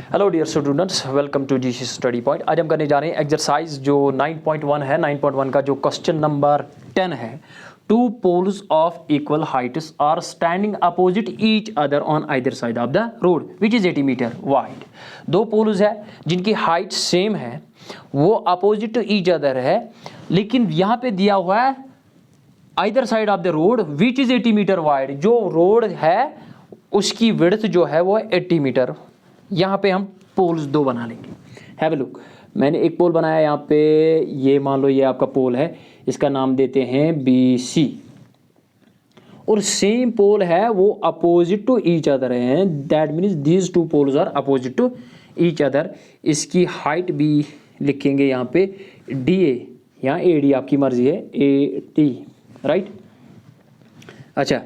Hello dear students, welcome to GC study point. आज हम करने जा रहे हैं एक्सरसाइज जो 9.1 है। 9.1 का जो क्वेश्चन नंबर 10 है, two poles of equal heights are standing opposite each other on either side of the road which is 80 metre wide. दो पोल्स है जिनकी हाइट सेम है, वो अपोजिट टू ईच अदर है, लेकिन यहाँ पे दिया हुआ है either side of the road which is 80 metre wide. जो रोड है उसकी विड्थ जो है वो 80 मीटर। यहाँ पे हम पोल्स दो बना लेंगे। हैव अ लुक, मैंने एक पोल बनाया यहाँ पे, ये मान लो ये आपका पोल है, इसका नाम देते हैं BC। और सेम पोल है वो अपोजिट टू ईच अदर हैं, that means these two poles are opposite to each other. इसकी हाइट भी लिखेंगे यहाँ पे DA, यहाँ AD आपकी मर्जी है, AD, राइट। अच्छा,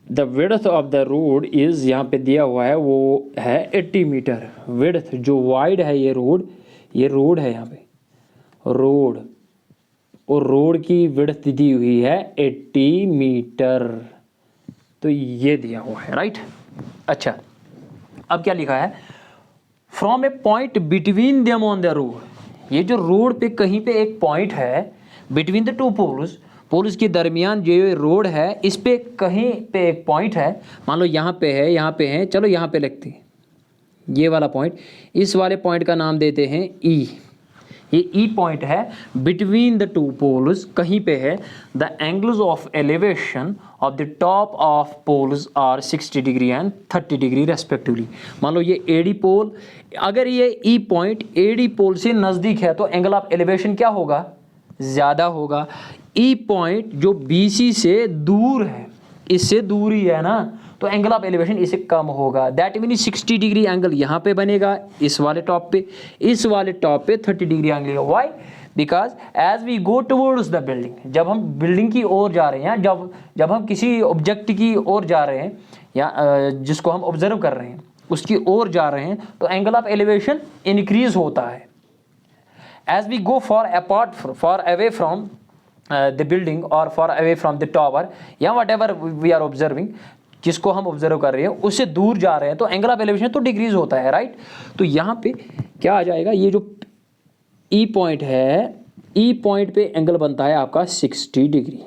the width of the road is, यहाँ पे दिया हुआ है वो है 80 मीटर। विड्थ जो वाइड है, ये रोड है यहाँ पे रोड, और रोड की विड्थ दी हुई है 80 मीटर। तो ये दिया हुआ है, राइट। अच्छा, अब क्या लिखा है, from A point between them on the road. ये जो रोड पे कहीं पे एक पॉइंट है, बिटवीन द टू पोल्स के दरमियान जो रोड है, इस पे कहीं पे एक पॉइंट है। मान लो यहाँ पे है, चलो यहाँ पे लिखते हैं ये वाला पॉइंट। इस वाले पॉइंट का नाम देते हैं E। ये E पॉइंट है बिटवीन द टू पोल्स, कहीं पे है। The angles of elevation of the top of poles are 60 degree and 30 degree respectively. मान लो ये AD पोल, अगर ये E पॉइंट AD पोल से नज़दीक है तो एंगल ऑफ एलिवेशन क्या होगा, ज़्यादा होगा। E पॉइंट जो BC से दूर है, इससे दूर ही है ना, तो एंगल ऑफ एलिवेशन इससे कम होगा। दैट मीन 60 डिग्री एंगल यहाँ पे बनेगा, इस वाले टॉप पे, इस वाले टॉप पे 30 degree angle. Why? Because as we go towards the building, जब हम बिल्डिंग की ओर जा रहे हैं, जब हम किसी ऑब्जेक्ट की ओर जा रहे हैं या जिसको हम ऑब्जर्व कर रहे हैं उसकी ओर जा रहे हैं, तो एंगल ऑफ एलिवेशन इंक्रीज होता है। As we go far away from the building or far away from the tower या whatever we are observing, जिसको हम ऑब्जर्व कर रहे हैं उससे दूर जा रहे हैं, तो एंगल ऑफ एलिवेशन तो डिक्रीज होता है, राइट। तो यहाँ पे क्या आ जाएगा, ये जो E पॉइंट है, E पॉइंट पे एंगल बनता है आपका 60 डिग्री,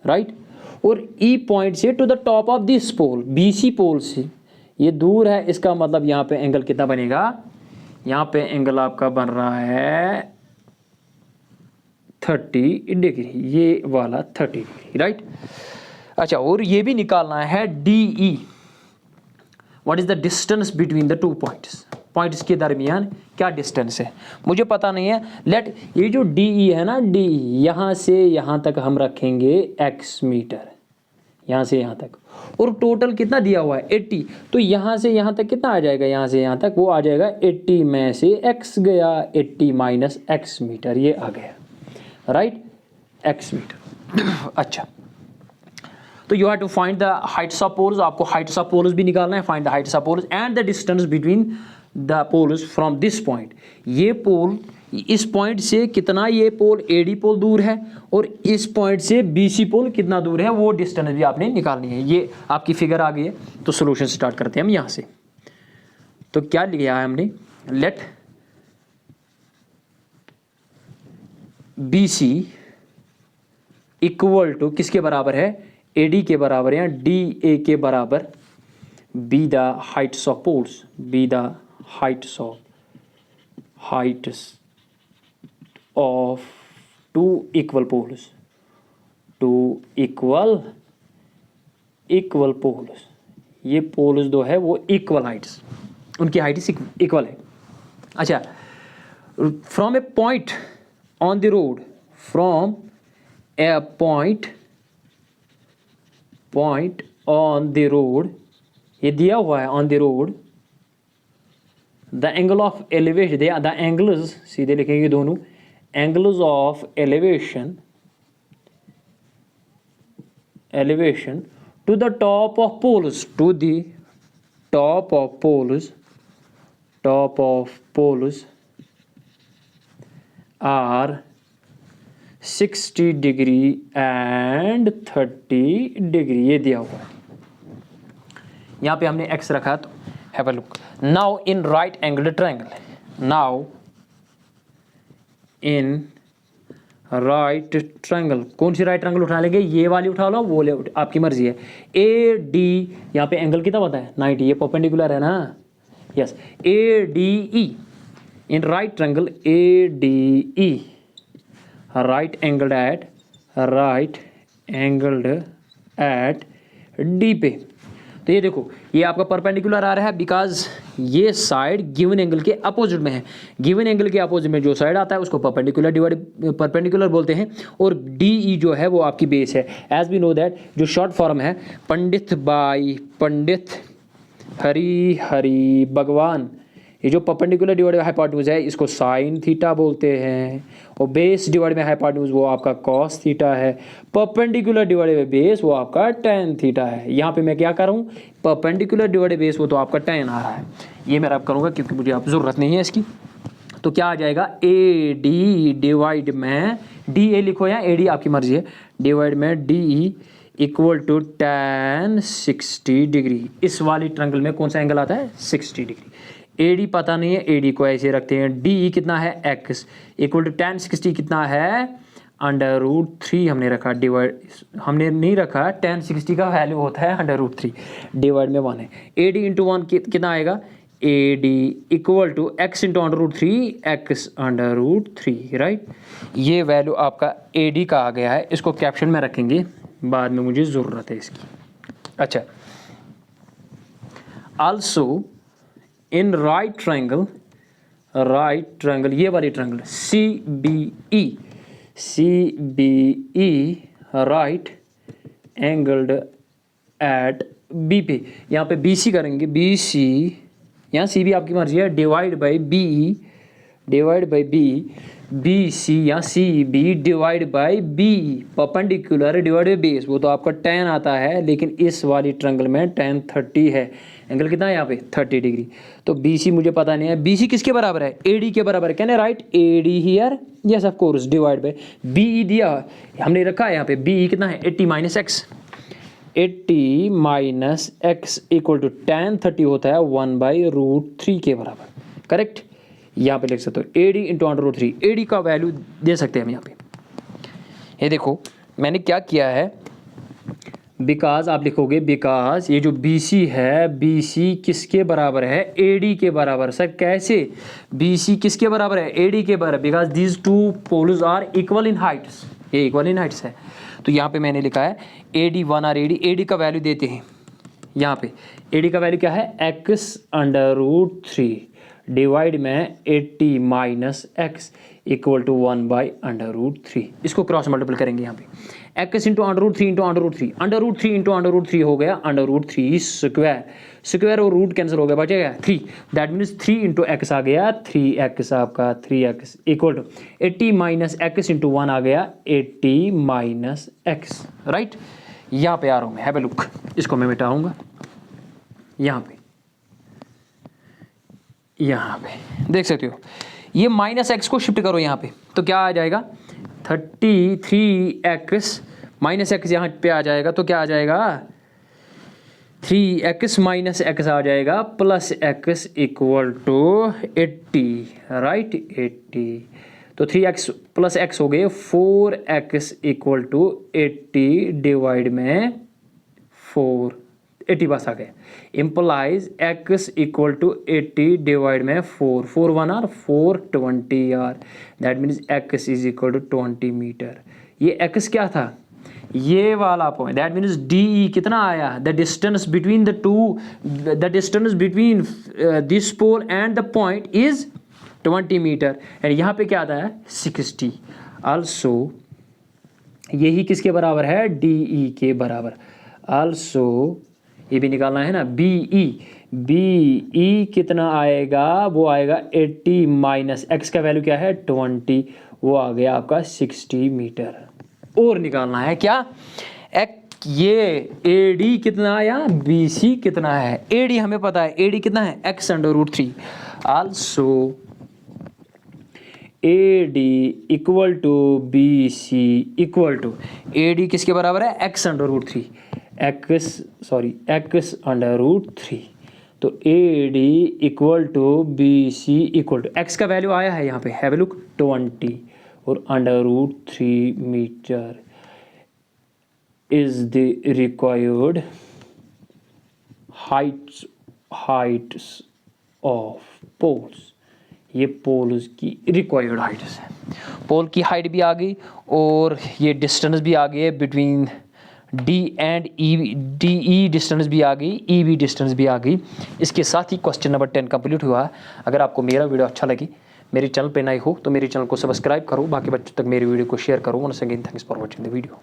राइट। और E पॉइंट से to the top of this pole, BC pole से ये दूर है, इसका मतलब यहाँ पे एंगल कितना बनेगा, यहाँ पे एंगल आपका बन रहा है 30 डिग्री, ये वाला 30 डिग्री, राइट। अच्छा, और ये भी निकालना है DE, what is the distance between the two points के दरमियान क्या डिस्टेंस है, मुझे पता नहीं है। लेट, ये जो DE है ना, DE यहाँ से यहाँ तक हम रखेंगे X मीटर, यहाँ से यहाँ तक, और टोटल कितना दिया हुआ है 80। तो यहाँ से यहाँ तक कितना आ जाएगा, यहाँ से यहाँ तक वो आ जाएगा 80 में से X गया, 80 माइनस X मीटर, ये आ गया, राइट, X मीटर। अच्छा, तो you have to find the heights of poles, आपको हाइट्स ऑफ पोल्स भी निकालना है। Find the heights of poles and the distance between the poles from this point. ये pole, इस पॉइंट से कितना ये पोल AD पोल दूर है, और इस पॉइंट से BC पोल कितना दूर है, वो डिस्टेंस भी आपने निकालनी है। ये आपकी फिगर आ गई है। तो सोल्यूशन स्टार्ट करते हैं हम यहाँ से। तो क्या लिखा है हमने, लेट BC इक्वल टू किसके बराबर है, AD के बराबर है, या DA के बराबर, be the heights of poles, be the heights of two equal poles, two equal poles. ये पोल्स दो है वो इक्वल हाइट्स, उनकी हाइट्स इक्वल है। अच्छा, from A point on the road, from a point on the road, ये दिया हुआ है on the road, the angle of elevation, the angles सीधे लिखेंगे दोनों, angles of elevation to the top of poles, to the top of poles are 60 degree and 30 degree, ये दिया हुआ है। यहाँ पे हमने x रखा, तो have a look. Now in right angle triangle, now in right triangle, कौन सी राइट ट्रायंगल उठा लेंगे, ये वाली उठा लो, वो ले आपकी मर्जी है। ए डी, यहाँ पे एंगल कितना होता है 90, ये परपेंडिकुलर है ना, yes. A D E in right triangle, A D E right angled eight D पे। तो ये देखो, ये आपका परपेंडिकुलर आ रहा है बिकॉज ये साइड गिवन एंगल के अपोजिट में है। गिवन एंगल के अपोजिट में जो साइड आता है उसको परपेंडिकुलर बोलते हैं, और डी ई जो है वो आपकी बेस है। एज वी नो दैट जो शॉर्ट फॉर्म है पंडित हरि भगवान, ये जो परपेंडिकुलर डिवाइड बाय हाइपोटेन्यूज है इसको साइन थीटा बोलते हैं, और बेस डिवाइड बाय हाइपोटेन्यूज वो आपका कॉस थीटा है, परपेंडिकुलर डिवाइड बाय बेस वो आपका टेन थीटा है। यहाँ पे मैं क्या कर रहा हूँ, परपेंडिकुलर डिवाइड बाय बेस वो तो आपका टेन आ रहा है, ये मैं अब करूँगा क्योंकि मुझे अब ज़रूरत नहीं है इसकी। तो क्या आ जाएगा, ए डी डिवाइड में डी ए लिखो या ए डी आपकी मर्जी है, डिवाइड में D E equal to tan 60 degree. इस वाली ट्रायंगल में कौन सा एंगल आता है 60 डिग्री। AD पता नहीं है, AD को ऐसे रखते हैं, DE कितना है x इक्वल टू tan 60 कितना है √3 हमने रखा, डिवाइड हमने नहीं रखा, tan 60 का वैल्यू होता है √3 डिवाइड में 1 है। AD इंटू 1 कितना आएगा, AD equal to x into √3 x √3 right. ये वैल्यू आपका AD का आ गया है, इसको कैप्शन में रखेंगे, बाद में मुझे ज़रूरत है इसकी। अच्छा, आल्सो इन राइट ट्रायंगल ये वाली triangle CBE right angled at B पे, यहाँ पे BC करेंगे, BC यहाँ CB आपकी मर्जी है, डिवाइड बाई BC या CB divide by BE, perpendicular divide by base वो तो आपका tan आता है, लेकिन इस वाली ट्रायंगल में tan 30 है, एंगल कितना है यहाँ पे 30 डिग्री। तो BC मुझे पता नहीं है, BC किसके बराबर है, AD के बराबर है, can I right AD here, yes of course, divide by BE दिया हमने रखा है यहाँ पे, BE कितना है 80 minus x equal to tan 30 होता है 1/√3 के बराबर, करेक्ट। यहाँ पे लिख सकते हो AD इंटू √3, AD का वैल्यू दे सकते हैं हम यहाँ पे। ये देखो मैंने क्या किया है, बिकॉज आप लिखोगे, बिकॉज ये जो BC है, BC किसके बराबर है, AD के बराबर। सर कैसे, BC किसके बराबर है, AD के बराबर, because these two poles are equal in heights, ये इक्वल इन हाइट्स है। तो यहाँ पे मैंने लिखा है AD 1 आर AD का वैल्यू देते हैं, यहाँ पे AD का वैल्यू क्या है x √3 डिवाइड में 80 माइनस x इक्वल टू 1/√3। इसको क्रॉस मल्टीपल करेंगे यहाँ पे, x इंटू √3 इंटू √3 इंटू √3 हो गया √3 स्क्वायर और रूट कैंसिल हो गया, बचेगा 3, दैट मीन्स 3 इंटू x आ गया 3x आपका 3x equal to 80 minus x into 1 आ गया 80 माइनस x राइट। यहाँ पे आ रहा हूँ मैं, हैव अ लुक, इसको मैं मिटाऊंगा, यहाँ पे देख सकते हो, ये माइनस x को शिफ्ट करो यहाँ पे, तो क्या आ जाएगा 33x माइनस x यहाँ पे आ जाएगा, तो क्या आ जाएगा 3x माइनस x आ जाएगा plus x equal to 80 right 80। तो 3x प्लस x हो गए 4x इक्वल टू 80 डिवाइड में 4, 80 बस आ गए, implies x equal to 80 divide में 4, 4 1 are 420 are, that means x is equal to 20 metre. ये x क्या था, ये वाला पॉइंट, दैट मीन्स DE कितना आया, the distance between this pole and the point is 20 metre, and यहाँ पे क्या आता है 60। आल्सो यही किसके बराबर है, DE के बराबर। आल्सो ये भी निकालना है ना, BE कितना आएगा, वो आएगा 80 माइनस x का वैल्यू क्या है 20, वो आ गया आपका 60 मीटर। और निकालना है क्या, ये AD कितना आया, BC कितना है, AD हमें पता है, AD कितना है x √3। Also AD equal to BC equal to, AD किसके बराबर है x √3, x √3। तो A D equal to B C equal to X का वैल्यू आया है यहाँ पे, हैव ए लुक 20 और √3 metre is the required heights of poles. ये पोल्स की रिक्वायर्ड हाइट्स है। पोल की हाइट भी आ गई और ये डिस्टेंस भी आ गई है between D and E, D E distance भी आ गई, ई बी डिस्टेंस भी आ गई। इसके साथ ही क्वेश्चन नंबर 10 कंप्लीट हुआ है। अगर आपको मेरा वीडियो अच्छा लगे, मेरे चैनल पे नए हो तो मेरे चैनल को सब्सक्राइब करो, बाकी बच्चों तक मेरी वीडियो को शेयर करो। Once again thanks for watching the video.